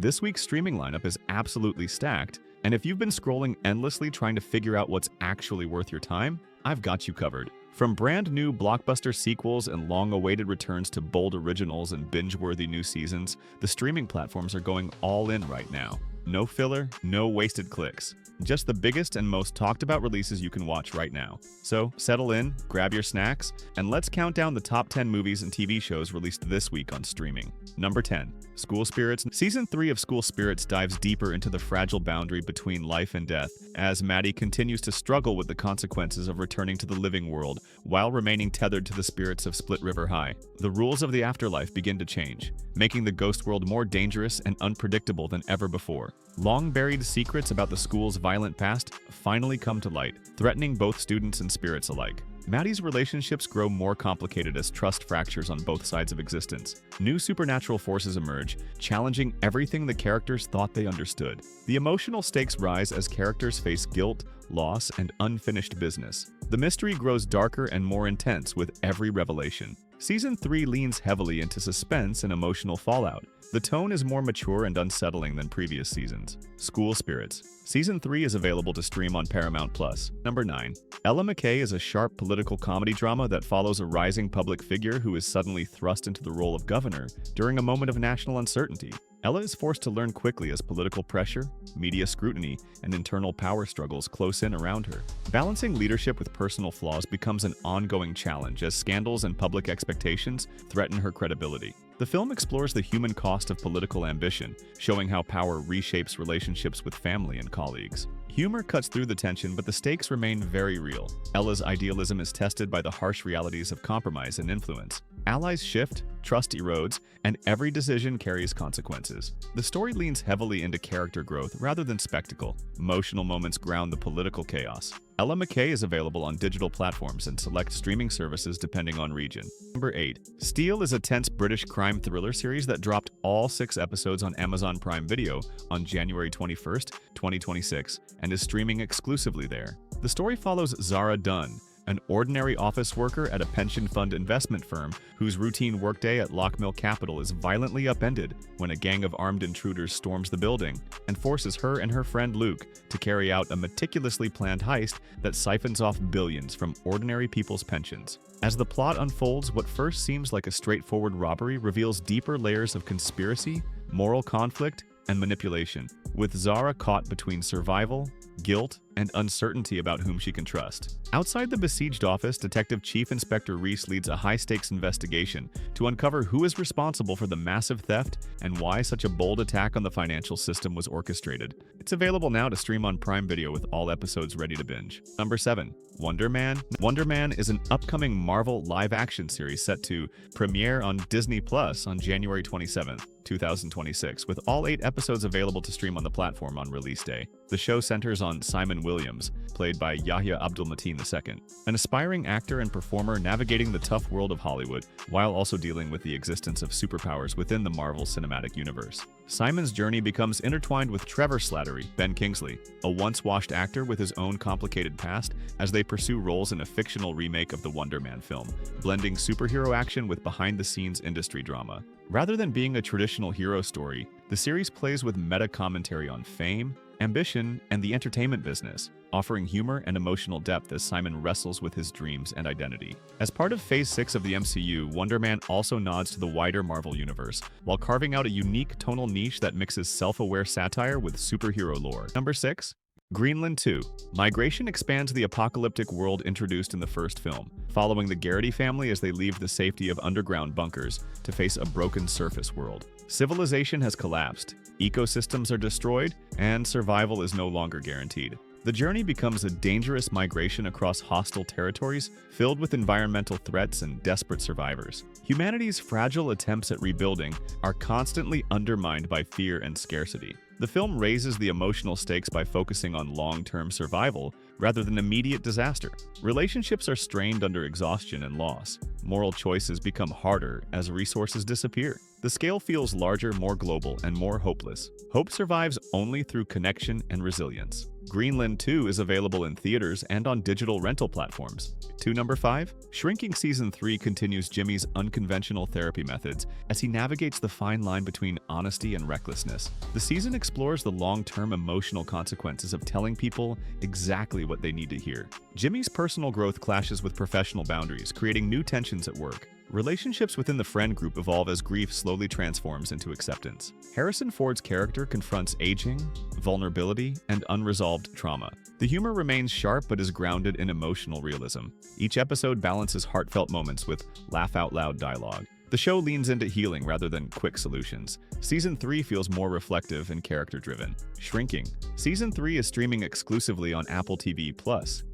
This week's streaming lineup is absolutely stacked, and if you've been scrolling endlessly trying to figure out what's actually worth your time, I've got you covered. From brand new blockbuster sequels and long-awaited returns to bold originals and binge-worthy new seasons, the streaming platforms are going all in right now. No filler, no wasted clicks. Just the biggest and most talked about releases you can watch right now. So settle in, grab your snacks, and let's count down the top 10 movies and TV shows released this week on streaming. Number 10. School Spirits. Season 3 of School Spirits dives deeper into the fragile boundary between life and death, as Maddie continues to struggle with the consequences of returning to the living world while remaining tethered to the spirits of Split River High. The rules of the afterlife begin to change, making the ghost world more dangerous and unpredictable than ever before. Long-buried secrets about the school's violent past finally come to light, threatening both students and spirits alike. Maddie's relationships grow more complicated as trust fractures on both sides of existence. New supernatural forces emerge, challenging everything the characters thought they understood. The emotional stakes rise as characters face guilt, loss, and unfinished business. The mystery grows darker and more intense with every revelation. Season 3 leans heavily into suspense and emotional fallout. The tone is more mature and unsettling than previous seasons. School Spirits. Season 3 is available to stream on Paramount+. Number 9. Ella McCay is a sharp political comedy drama that follows a rising public figure who is suddenly thrust into the role of governor during a moment of national uncertainty. Ella is forced to learn quickly as political pressure, media scrutiny, and internal power struggles close in around her. Balancing leadership with personal flaws becomes an ongoing challenge as scandals and public expectations threaten her credibility. The film explores the human cost of political ambition, showing how power reshapes relationships with family and colleagues. Humor cuts through the tension, but the stakes remain very real. Ella's idealism is tested by the harsh realities of compromise and influence. Allies shift, trust erodes, and every decision carries consequences. The story leans heavily into character growth rather than spectacle. Emotional moments ground the political chaos. Ella McCay is available on digital platforms and select streaming services depending on region. Number 8. Steel is a tense British crime thriller series that dropped all 6 episodes on Amazon Prime Video on January 21st, 2026, and is streaming exclusively there. The story follows Zara Dunn, an ordinary office worker at a pension fund investment firm whose routine workday at Lockmill Capital is violently upended when a gang of armed intruders storms the building and forces her and her friend Luke to carry out a meticulously planned heist that siphons off billions from ordinary people's pensions. As the plot unfolds, what first seems like a straightforward robbery reveals deeper layers of conspiracy, moral conflict, and manipulation, with Zara caught between survival, guilt, and uncertainty about whom she can trust. Outside the besieged office, Detective Chief Inspector Reese leads a high-stakes investigation to uncover who is responsible for the massive theft and why such a bold attack on the financial system was orchestrated. It's available now to stream on Prime Video with all episodes ready to binge. Number 7. Wonder Man. Wonder Man is an upcoming Marvel live-action series set to premiere on Disney Plus on January 27th, 2026, with all 8 episodes available to stream on the platform on release day. The show centers on Simon Williams, played by Yahya Abdul-Mateen II, an aspiring actor and performer navigating the tough world of Hollywood while also dealing with the existence of superpowers within the Marvel Cinematic Universe. Simon's journey becomes intertwined with Trevor Slattery, Ben Kingsley, a once-washed actor with his own complicated past, as they pursue roles in a fictional remake of the Wonder Man film, blending superhero action with behind-the-scenes industry drama. Rather than being a traditional hero story, the series plays with meta-commentary on fame, ambition, and the entertainment business, offering humor and emotional depth as Simon wrestles with his dreams and identity. As part of Phase 6 of the MCU, Wonder Man also nods to the wider Marvel universe, while carving out a unique tonal niche that mixes self-aware satire with superhero lore. Number 6. Greenland 2. Migration expands the apocalyptic world introduced in the first film, following the Garrity family as they leave the safety of underground bunkers to face a broken surface world. Civilization has collapsed, ecosystems are destroyed, and survival is no longer guaranteed. The journey becomes a dangerous migration across hostile territories filled with environmental threats and desperate survivors. Humanity's fragile attempts at rebuilding are constantly undermined by fear and scarcity. The film raises the emotional stakes by focusing on long-term survival rather than immediate disaster. Relationships are strained under exhaustion and loss. Moral choices become harder as resources disappear. The scale feels larger, more global, and more hopeless. Hope survives only through connection and resilience. Greenland 2 is available in theaters and on digital rental platforms. Number 5. Shrinking Season 3 continues Jimmy's unconventional therapy methods as he navigates the fine line between honesty and recklessness. The season explores the long-term emotional consequences of telling people exactly what they need to hear. Jimmy's personal growth clashes with professional boundaries, creating new tensions at work. Relationships within the friend group evolve as grief slowly transforms into acceptance. Harrison Ford's character confronts aging, vulnerability, and unresolved trauma. The humor remains sharp but is grounded in emotional realism. Each episode balances heartfelt moments with laugh-out-loud dialogue. The show leans into healing rather than quick solutions. Season 3 feels more reflective and character-driven. Shrinking. Season 3 is streaming exclusively on Apple TV+.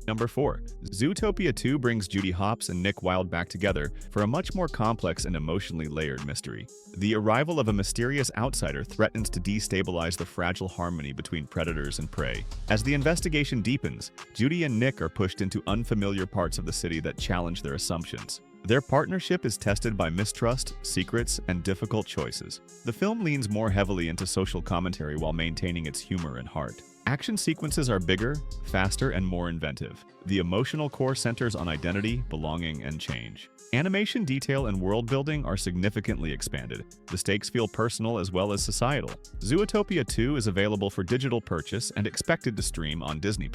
Number 4. Zootopia 2 brings Judy Hopps and Nick Wilde back together for a much more complex and emotionally layered mystery. The arrival of a mysterious outsider threatens to destabilize the fragile harmony between predators and prey. As the investigation deepens, Judy and Nick are pushed into unfamiliar parts of the city that challenge their assumptions. Their partnership is tested by mistrust, secrets, and difficult choices. The film leans more heavily into social commentary while maintaining its humor and heart. Action sequences are bigger, faster, and more inventive. The emotional core centers on identity, belonging, and change. Animation detail and world building are significantly expanded. The stakes feel personal as well as societal. Zootopia 2 is available for digital purchase and expected to stream on Disney+.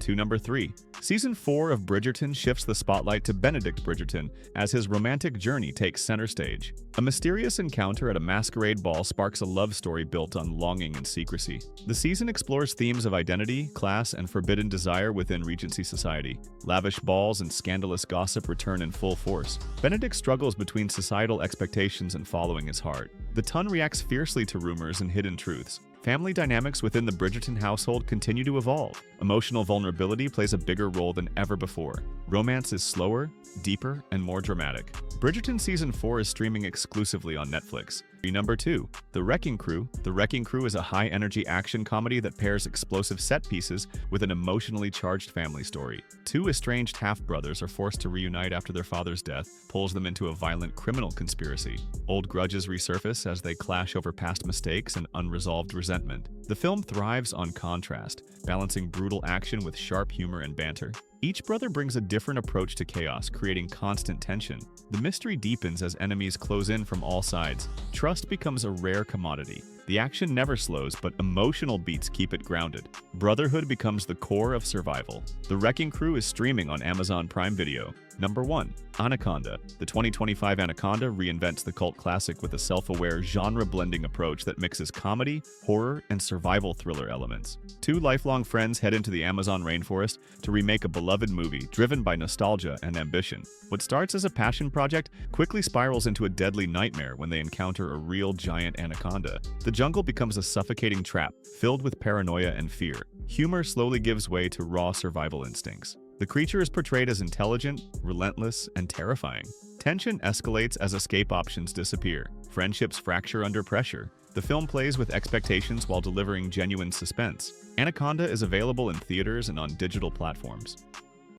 Number 3. Season 4 of Bridgerton shifts the spotlight to Benedict Bridgerton as his romantic journey takes center stage. A mysterious encounter at a masquerade ball sparks a love story built on longing and secrecy. The season explores themes of identity, class, and forbidden desire within Regency society. Lavish balls and scandalous gossip return in full force. Benedict struggles between societal expectations and following his heart. The Tun reacts fiercely to rumors and hidden truths. Family dynamics within the Bridgerton household continue to evolve. Emotional vulnerability plays a bigger role than ever before. Romance is slower, deeper, and more dramatic. Bridgerton Season 4 is streaming exclusively on Netflix. Number 2. The Wrecking Crew. The Wrecking Crew is a high-energy action comedy that pairs explosive set pieces with an emotionally charged family story. Two estranged half-brothers are forced to reunite after their father's death pulls them into a violent criminal conspiracy. Old grudges resurface as they clash over past mistakes and unresolved resentment. The film thrives on contrast, balancing brutal action with sharp humor and banter. Each brother brings a different approach to chaos, creating constant tension. The mystery deepens as enemies close in from all sides. Trust becomes a rare commodity. The action never slows, but emotional beats keep it grounded. Brotherhood becomes the core of survival. The Wrecking Crew is streaming on Amazon Prime Video. Number 1. Anaconda. The 2025 Anaconda reinvents the cult classic with a self-aware, genre-blending approach that mixes comedy, horror, and survival thriller elements. Two lifelong friends head into the Amazon rainforest to remake a beloved movie driven by nostalgia and ambition. What starts as a passion project quickly spirals into a deadly nightmare when they encounter a real giant anaconda. The jungle becomes a suffocating trap, filled with paranoia and fear. Humor slowly gives way to raw survival instincts. The creature is portrayed as intelligent, relentless, and terrifying. Tension escalates as escape options disappear. Friendships fracture under pressure. The film plays with expectations while delivering genuine suspense. Anaconda is available in theaters and on digital platforms.